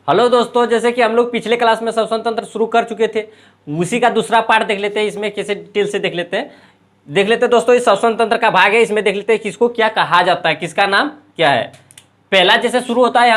Hello दोस्तों, जैसे कि हम लोग पिछले क्लास में श्वसन तंत्र शुरू कर चुके थे, उसी का दूसरा पार्ट देख लेते हैं। इसमें कैसे डिटेल से देख लेते हैं दोस्तों। इस श्वसन तंत्र का भाग है, इसमें देख लेते हैं किसको क्या कहा जाता है, किसका नाम क्या है। पहला जैसे शुरू होता है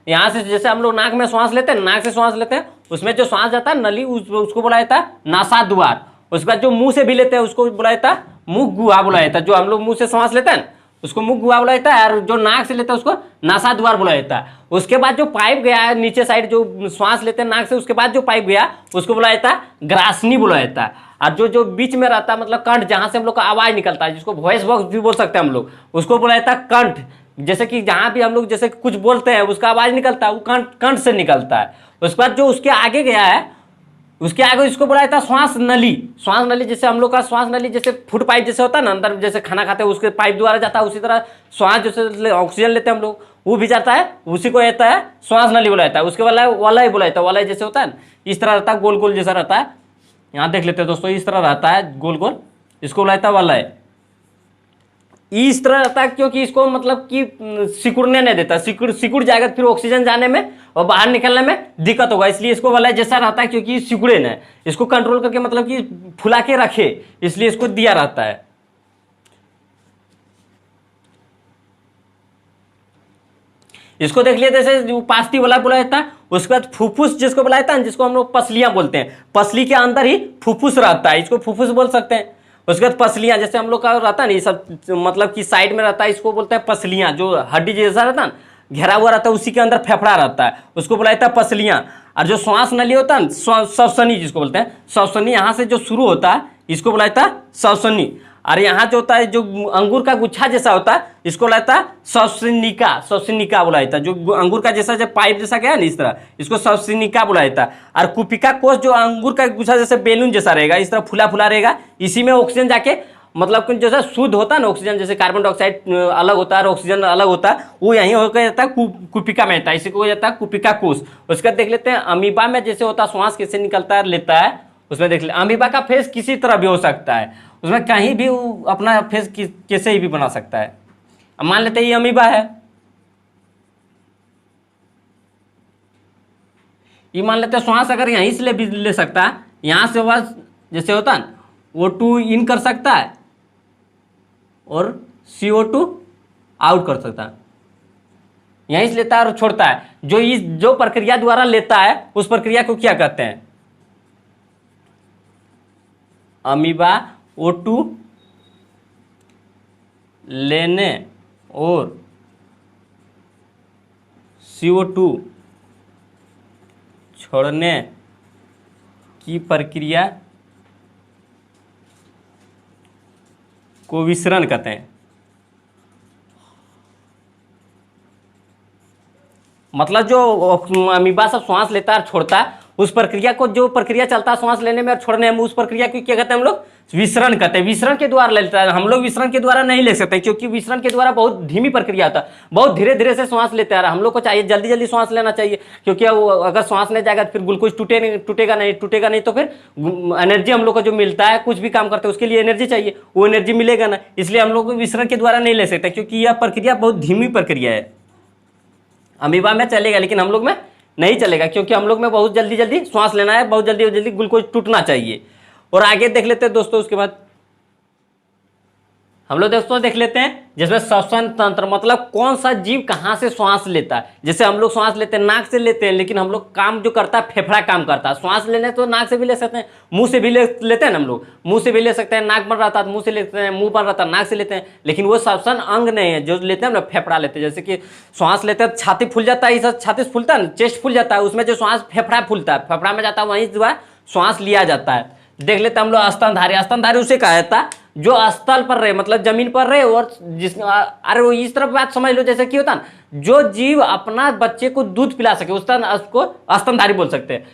यहाँ से जैसे हम लोग नाक में श्वास लेते हैं, नाक से श्वास लेते हैं, उसमें जो श्वास जाता है नली उसको बोला जाता है नासा द्वार। उसके बाद जो मुंह से भी लेते हैं उसको बोला जाता है मुख गुहा बोला जाता है। जो हम लोग मुंह से श्वास लेते हैं उसको मुख गुहा बोला जाता है, और जो नाक से लेते हैं उसको नासा द्वार बोला जाता है। उसके बाद जो पाइप गया है नीचे साइड, जो श्वास लेते हैं नाक से, उसके बाद जो पाइप गया उसको बोला जाता है ग्रासनी बोला जाता है। और जो जो बीच में रहता है मतलब कंठ, जहां से हम लोग का आवाज निकलता है, जिसको वॉइस बॉक्स भी बोल सकते हैं हम लोग, उसको बोला जाता है कंठ। जैसे कि जहां भी हम लोग जैसे कुछ बोलते हैं उसका आवाज निकलता है वो कंठ से निकलता है। उसके बाद जो उसके आगे गया है, उसके आगे इसको बोला जाता है श्वास नली। श्वास नली जैसे हम लोग का श्वास नली जैसे फूड पाइप जैसे होता है ना, अंदर जैसे खाना खाते हैं उसके पाइप द्वारा जाता है, उसी तरह श्वास जैसे ऑक्सीजन लेते हैं हम लोग वो भी जाता है, उसी को रहता है श्वास नली बोला जाता है। उसके वाला वलय बोला जाता है। वलय जैसे होता है इस तरह रहता है, गोल गोल जैसा रहता है। यहाँ देख लेते हैं दोस्तों, इस तरह रहता है गोल गोल, इसको बोला जाता है वलय। इस तरह रहता है क्योंकि इसको मतलब कि सिकुड़ने नहीं देता, सिकुड़ जाएगा फिर ऑक्सीजन जाने में और बाहर निकलने में दिक्कत होगा, इसलिए इसको वलय जैसा रहता है। क्योंकि सिकुड़े न, इसको कंट्रोल करके मतलब कि फुला के रखे, इसलिए इसको दिया रहता है। इसको देख लिया जैसे पास्ती वाला बोला जाता है। उसके बाद फुफ्फुस जिसको बोला जाता है, जिसको हम लोग पसलियां बोलते हैं, पसली के अंदर ही फुफ्फुस रहता है, इसको फुफ्फुस बोल सकते हैं। उसके बाद पसलियां जैसे हम लोग का रहता है ना, ये सब मतलब कि साइड में रहता है, इसको बोलते हैं पसलियां। जो हड्डी जैसा रहता है ना, घेरा हुआ रहता है, उसी के अंदर फेफड़ा रहता है, उसको बोला जाता है पसलियां। और जो श्वास नली होता है ना, श्वसनी जिसको बोलते हैं, श्वसनी यहाँ से जो शुरू होता है इसको बोला जाता है श्वसनी। और यहाँ जो होता है जो अंगूर का गुच्छा जैसा होता है इसको बोला जाता है श्वसनिका बोला जाता है। जो अंगूर का जैसा जब पाइप जैसा गया ना इस तरह, इसको श्वसनिका बोला जाता है। और कुपिका कोष जो अंगूर का गुच्छा जैसे बेलून जैसा रहेगा, इस तरह फुला फुला रहेगा, इसी में ऑक्सीजन जाके मतलब कि जैसा शुद्ध होता है ना ऑक्सीजन, जैसे कार्बन डाइऑक्साइड अलग होता है और ऑक्सीजन अलग होता है, वो यहीं होकर जाता है कुपिका में रहता है, इसी को हो जाता है कुपिका कोष। उसका देख लेते हैं अमीबा में जैसे होता है, श्वास कैसे निकलता है लेता है, उसमें देख ले। अमीबा का फेस किसी तरह भी हो सकता है, उसमें कहीं भी अपना फेस कैसे ही भी बना सकता है। अब मान लेते हैं ये अमीबा है, ये मान लेते हैं श्वास अगर यहीं से भी ले सकता है, यहां से आवाज जैसे होता है O2 इन कर सकता है और CO2 आउट कर सकता है, यहीं से लेता है और छोड़ता है। जो प्रक्रिया द्वारा लेता है उस प्रक्रिया को क्या कहते हैं? अमीबा O2 लेने और CO2 छोड़ने की प्रक्रिया को विसरण कहते हैं। मतलब जो अमीबा सब श्वास लेता है और छोड़ता है, उस प्रक्रिया को, जो प्रक्रिया चलता है श्वास लेने में और छोड़ने में, उस प्रक्रिया को क्या कहते हैं हम लोग? विसरण कहते हैं। विसरण के द्वारा लेता है। हम लोग विसरण के द्वारा नहीं ले सकते क्योंकि विसरण के द्वारा बहुत धीमी प्रक्रिया होता है, बहुत धीरे धीरे से श्वास लेते हैं। हम लोग को चाहिए जल्दी जल्दी श्वास लेना चाहिए, क्योंकि अगर श्वास नहीं जाएगा तो फिर ग्लूकोज टूटेगा नहीं तो फिर एनर्जी हम लोग को जो मिलता है, कुछ भी काम करते हैं उसके लिए एनर्जी चाहिए, वो एनर्जी मिलेगा ना, इसलिए हम लोग विसरण के द्वारा नहीं ले सकते क्योंकि यह प्रक्रिया बहुत धीमी प्रक्रिया है। अमीबा में चलेगा लेकिन हम लोग में नहीं चलेगा, क्योंकि हम लोग में बहुत जल्दी जल्दी श्वास लेना है, बहुत जल्दी जल्दी ग्लूकोज टूटना चाहिए। और आगे देख लेते हैं दोस्तों, उसके बाद हम लोग दोस्तों देख लेते हैं जिसमें श्वसन तंत्र मतलब कौन सा जीव कहाँ से श्वास लेता है। जैसे हम लोग श्वास लेते हैं नाक से लेते हैं, लेकिन हम लोग काम जो करता है फेफड़ा काम करता है। श्वास लेने तो नाक से भी ले सकते हैं, मुंह से भी लेते हैं ना, हम लोग मुंह से भी ले सकते हैं, नाक बन रहता है मुंह से लेते हैं, मुंह बन रहता है नाक से लेते हैं, लेकिन वो श्वसन अंग नहीं है जो लेते हैं ना, फेफड़ा लेते हैं। जैसे कि श्वास लेते हैं छाती फूल जाता है, ये सब छाती फूलता है ना, चेस्ट फूल जाता है, उसमें जो श्वास फेफड़ा फूलता है, फेफड़ा में जाता है, वहीं जो है श्वास लिया जाता है। देख लेते हम लोग स्तनधारी उसे कहा जाता है जो स्थल पर रहे, मतलब जमीन पर रहे। और अरे वो इस तरफ बात समझ लो, जैसे कि होता ना, जो जीव अपना बच्चे को दूध पिला सके उसको स्तनधारी बोल सकते हैं।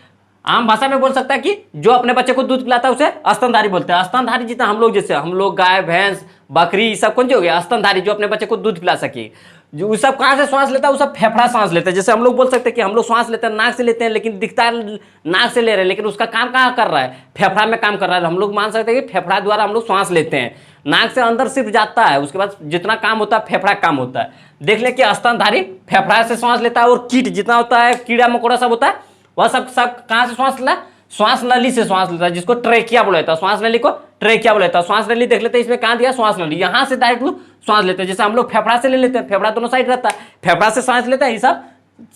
आम भाषा में बोल सकता है कि जो अपने बच्चे को दूध पिलाता है उसे स्तनधारी बोलते हैं। स्तनधारी जितना हम लोग, जैसे हम लोग गाय भैंस बकरी सब कौन जो हो गया स्तनधारी, जो अपने बच्चे को दूध पिला सके। जो वो सब कहाँ से सांस लेता है, वो सब फेफड़ा सांस लेता है। जैसे हम लोग बोल सकते हैं कि हम लोग सांस लेते हैं नाक से लेते हैं, लेकिन दिखता है नाक से ले रहे हैं, लेकिन उसका काम कहाँ कर रहा है, फेफड़ा में काम कर रहा है। हम लोग मान सकते हैं कि फेफड़ा द्वारा हम लोग सांस लेते हैं, नाक से अंदर सिर्फ जाता है, उसके बाद जितना काम होता है फेफड़ा काम होता है। देख ले कि स्तनधारी फेफड़ा से सांस लेता है, और कीट जितना होता है, कीड़ा मकोड़ा सब होता है, वह सब कहाँ से सांस लेता है, श्वास नली से सांस लेता है, जिसको ट्रेकिया बोला जाता है। श्वास नली को ट्रेकिया बोला जाता है। श्वास नली देख लेते हैं, इसमें कहाँ दिया, श्वास नली, यहाँ से डायरेक्ट श्वास लेते हैं। जैसे हम लोग फेफड़ा से ले लेते हैं, फेफड़ा दोनों साइड रहता है, फेफड़ा से सांस लेता है, ये सब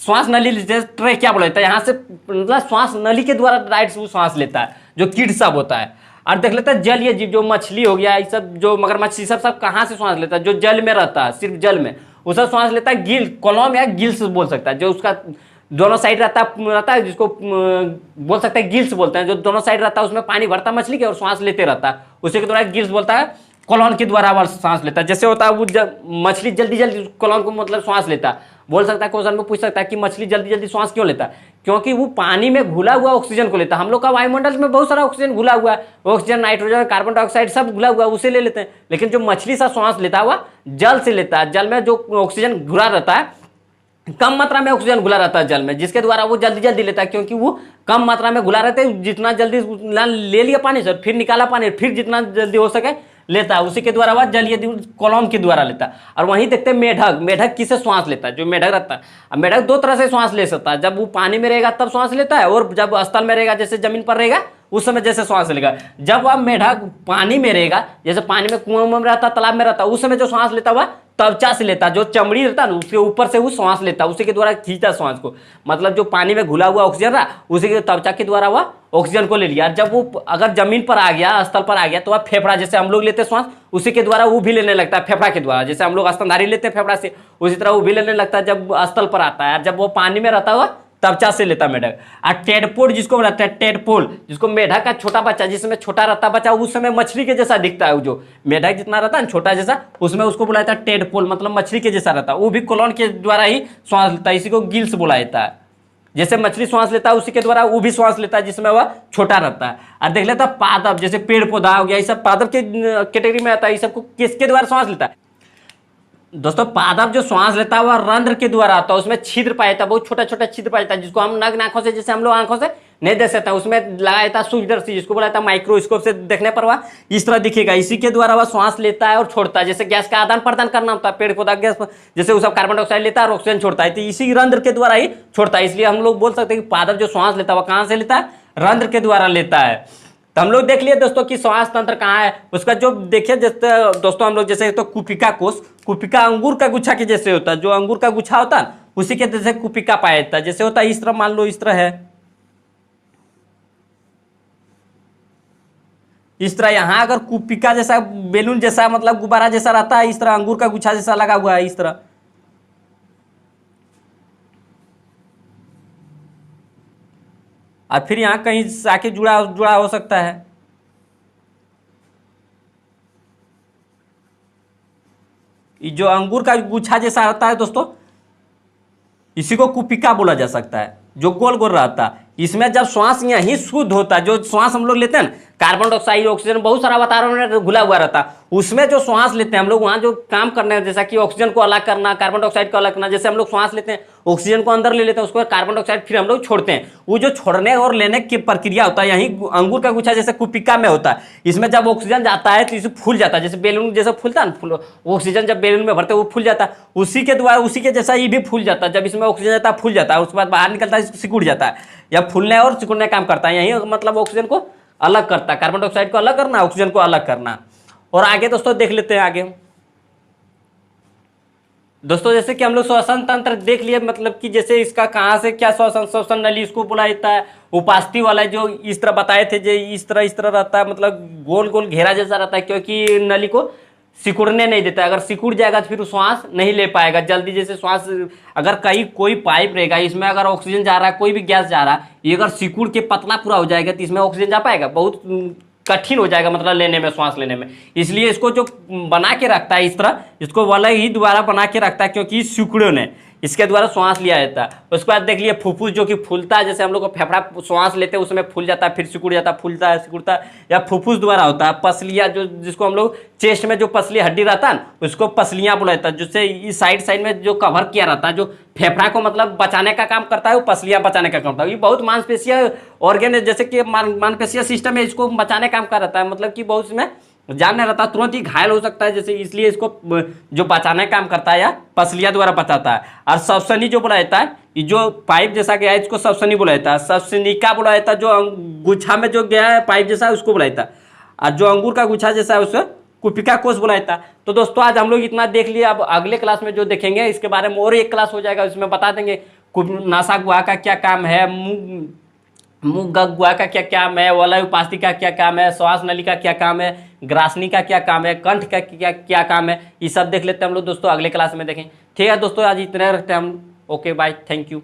श्वास नली ट्रेकिया बोला जाता है। यहाँ से मतलब श्वास नली के द्वारा डायरेक्ट वो सांस लेता है, जो कीट सब होता है। और देख लेते हैं जलीय जीव, जो मछली हो गया, ये सब जो मगरमच्छ, सब कहाँ से सांस लेता है, जो जल में रहता है, सिर्फ जल में, उसका सांस लेता है गिल, कॉलम या गिल्स बोल सकता है। जो उसका दोनों साइड रहता है जिसको बोल सकते हैं गिल्स बोलते हैं। जो दोनों साइड रहता है उसमें पानी भरता है मछली के, और सांस लेते रहता है, उसी के द्वारा गिल्स बोलता है। कॉलम के द्वारा वह सांस लेता है। जैसे होता है वो मछली जल्दी जल्दी कॉलम को मतलब सांस लेता है। बोल सकता है, क्वेश्चन में पूछ सकता है कि मछली जल्दी जल्दी सांस क्यों लेता है, क्योंकि वो पानी में घुला हुआ ऑक्सीजन को लेता है। हम लोग का वायुमंडल में बहुत सारा ऑक्सीजन घुला हुआ है, ऑक्सीजन, नाइट्रोजन, कार्बन डाइऑक्साइड सब घुला हुआ है, उसे ले लेते हैं। लेकिन जो मछली सा सांस लेता है वह जल से लेता है। जल में जो ऑक्सीजन घुला रहता है, कम मात्रा में ऑक्सीजन घुला रहता है जल में, जिसके द्वारा वो जल्दी जल्दी लेता है, क्योंकि वो कम मात्रा में घुला रहता है। जितना जल्दी ले लिया पानी से, फिर निकाला पानी, फिर जितना जल्दी हो सके लेता है, उसी के द्वारा वह जलीय कॉलम के द्वारा लेता है। और वहीं देखते हैं मेढक, मेढक किसे सांस लेता है, जो मेढक रहता है। अब मेढक दो तरह से सांस ले सकता है, जब वो पानी में रहेगा तब सांस लेता है, और जब स्थल में रहेगा, जैसे जमीन पर रहेगा, उस समय जैसे सांस लेगा। जब वह मेढक पानी में रहेगा, जैसे पानी में कुआं में रहता, तालाब में रहता, उस समय जो सांस लेता हुआ त्वचा से लेता, जो चमड़ी रहता है ना उसके ऊपर से वो सांस लेता, उसी के द्वारा खींचता सांस को। मतलब जो पानी में घुला हुआ ऑक्सीजन रहा, उसी के त्वचा के द्वारा वह ऑक्सीजन को ले लिया। जब वो अगर जमीन पर आ गया, स्थल पर आ गया, तो वह फेफड़ा, जैसे हम लोग लेते हैं सांस, उसी के द्वारा वो भी लेने लगता है, फेफड़ा के द्वारा। जैसे हम लोग स्तनधारी लेते हैं फेफड़ा से, उसी तरह वो भी लेने लगता है जब स्थल पर आता है। जब वो पानी में रहता हुआ त्वचा से लेता मेढक। और टेडपोल जिसको बोलता है, टेडपोल जिसको मेढक का छोटा बच्चा, जिसमें छोटा रहता बच्चा, उस समय मछली के जैसा दिखता है, जो मेढक जितना रहता है ना छोटा जैसा, उसमें उसको बोला जाता है टेडपोल, मतलब मछली के जैसा रहता है। वो भी कोलन के द्वारा ही श्वास लेता है, इसी को गिल्स बोला जाता है। जैसे मछली श्वास लेता है उसी के द्वारा वो भी श्वास लेता है, जिसमें वह छोटा रहता है। और देख लेता पादप, जैसे पेड़ पौधा हो गया, ये सब पादप के कैटेगरी में आता है। ये सबको किसके द्वारा श्वास लेता है दोस्तों? पादप जो श्वास लेता है वह रंध्र के द्वारा आता है, उसमें छिद्र पाया जाता है, बहुत छोटा छोटा छिद्र पाया जाता है, जिसको हम नग्न आंखों से, जैसे हम लोग आंखों से नहीं देख सकते, उसमें लगाया जाता है सूक्ष्मदर्शी, जिसको बोला जाता है माइक्रोस्कोप से देखने पर वह इस तरह दिखेगा। इसी के द्वारा वह श्वास लेता है और छोड़ता है। जैसे गैस का आदान प्रदान करना होता है, पेड़ पौधा गैस, जैसे वो सब कार्बन डाइऑक्साइड लेता है और ऑक्सीजन छोड़ता है, तो इसी रंध्र के द्वारा ही छोड़ता है। इसलिए हम लोग बोल सकते हैं कि पादप जो श्वास लेता है वह कहाँ से लेता है, रंध्र के द्वारा लेता है। तो हम लोग देख लिए दोस्तों कि श्वास तंत्र कहाँ है, उसका जो देखिए जैसे दोस्तों हम लोग जैसे तो कुपिका कोष, कुपिका अंगूर का गुच्छा के जैसे होता है, जो अंगूर का गुच्छा होता है उसी के जैसे कुपिका पाया जाता है। जैसे होता है इस तरह, मान लो इस तरह है, इस तरह यहाँ अगर कुपिका जैसा बेलून जैसा मतलब गुब्बारा जैसा रहता है, इस तरह अंगूर का गुच्छा जैसा लगा हुआ है इस तरह। और फिर यहाँ कहीं आके जुड़ा जुड़ा हो सकता है। ये जो अंगूर का गुच्छा जैसा रहता है दोस्तों, इसी को कुपिका बोला जा सकता है, जो गोल गोल रहता है। इसमें जब श्वास यहीं शुद्ध होता है, जो श्वास हम लोग लेते हैं ना, कार्बन डाइऑक्साइड, ऑक्सीजन, बहुत सारा वातावरण में घुला हुआ रहता है, उसमें जो श्वास लेते हैं हम लोग, वहाँ जो काम करने हैं, जैसा कि ऑक्सीजन को अलग करना, कार्बन डाइऑक्साइड को अलग करना। जैसे हम लोग श्वास लेते हैं, ऑक्सीजन को अंदर ले लेते हैं, उसको कार्बन डाइऑक्साइड फिर हम लोग छोड़ते हैं। वो जो छोड़ने और लेने की प्रक्रिया होता है, यही अंगूर का गुच्छा जैसे कुपिका में होता है। इसमें जब ऑक्सीजन जाता है तो इसे फूल जाता है, जैसे बैलून जैसा फूलता है ना, ऑक्सीजन जब बैलून में भरते वो फूल जाता है, उसी के द्वारा, उसी के जैसा ये भी फूल जाता है। जब इसमें ऑक्सीजन जाता है फूल जाता है, उसके बाद बाहर निकलता है, सिकुड़ जाता है, या फूलने और सिकुड़ने काम करता है। यही मतलब ऑक्सीजन को अलग करता है, कार्बन डाइऑक्साइड को अलग करना, ऑक्सीजन को अलग करना। और आगे दोस्तों देख लेते हैं आगे दोस्तों, जैसे कि हम लोग श्वसन तंत्र देख लिए, मतलब कि जैसे इसका कहाँ से क्या श्वसन नली इसको बुला जाता है। उपास्थि वाला जो इस तरह बताए थे, जो इस तरह रहता है, मतलब गोल गोल घेरा जैसा रहता है, क्योंकि नली को सिकुड़ने नहीं देता। अगर सिकुड़ जाएगा तो फिर श्वास नहीं ले पाएगा जल्दी। जैसे श्वास अगर कहीं कोई पाइप रहेगा, इसमें अगर ऑक्सीजन जा रहा है, कोई भी गैस जा रहा है, ये अगर सिकुड़ के पतला पूरा हो जाएगा तो इसमें ऑक्सीजन जा पाएगा, बहुत कठिन हो जाएगा मतलब लेने में, श्वास लेने में। इसलिए इसको जो बना के रखता है इस तरह, इसको वाला ही द्वारा बना के रखता है, क्योंकि सिकुड़े ने इसके द्वारा श्वास लिया जाता है। उसके बाद देख लिए फुफ्फुस जो कि फूलता है, जैसे हम लोग को फेफड़ा श्वास लेते हैं उसमें फूल जाता है, फिर सिकुड़ जाता है, फूलता है सिकुड़ता है, या फुफ्फुस द्वारा होता है। पसलियाँ जो जिसको हम लोग चेस्ट में जो पसली हड्डी रहता है ना उसको पसलियाँ बोला जाता है, जिससे इस साइड में जो कवर किया रहता है, जो फेफड़ा को मतलब बचाने का काम करता है, वो पसलियाँ बचाने का काम करता है। ये बहुत मांसपेशिया ऑर्गेन है, जैसे कि मांसपेशिया सिस्टम है, इसको बचाने का काम कर रहता है, मतलब कि बहुत इसमें जान नहीं रहता, तुरंत ही घायल हो सकता है, जैसे इसलिए इसको जो बचाने का काम करता है या पसलियाँ द्वारा बचाता है। और सवसनी जो बोला जाता है, ये जो पाइप जैसा गया है इसको सवसनी बोला जाता है। सवसनिका बोला जाता है, जो गुच्छा में जो गया है पाइप जैसा उसको बोला जाता है, और जो अंगूर का गुच्छा जैसा है उसे कुपिका कोष बोला जाता है। तो दोस्तों आज हम लोग इतना देख लिया, अब अगले क्लास में जो देखेंगे इसके बारे में और एक क्लास हो जाएगा, इसमें बता देंगे नासा गुहा का क्या काम है, मुंह गुहा का क्या काम है, वलय उपास्थि का क्या काम है, श्वास नली का क्या काम है, ग्रासनी का क्या काम है, कंठ का क्या क्या काम है, ये सब देख लेते हैं हम लोग दोस्तों, अगले क्लास में देखें। ठीक है दोस्तों, आज इतना रखते हैं हम। Okay bye, thank you.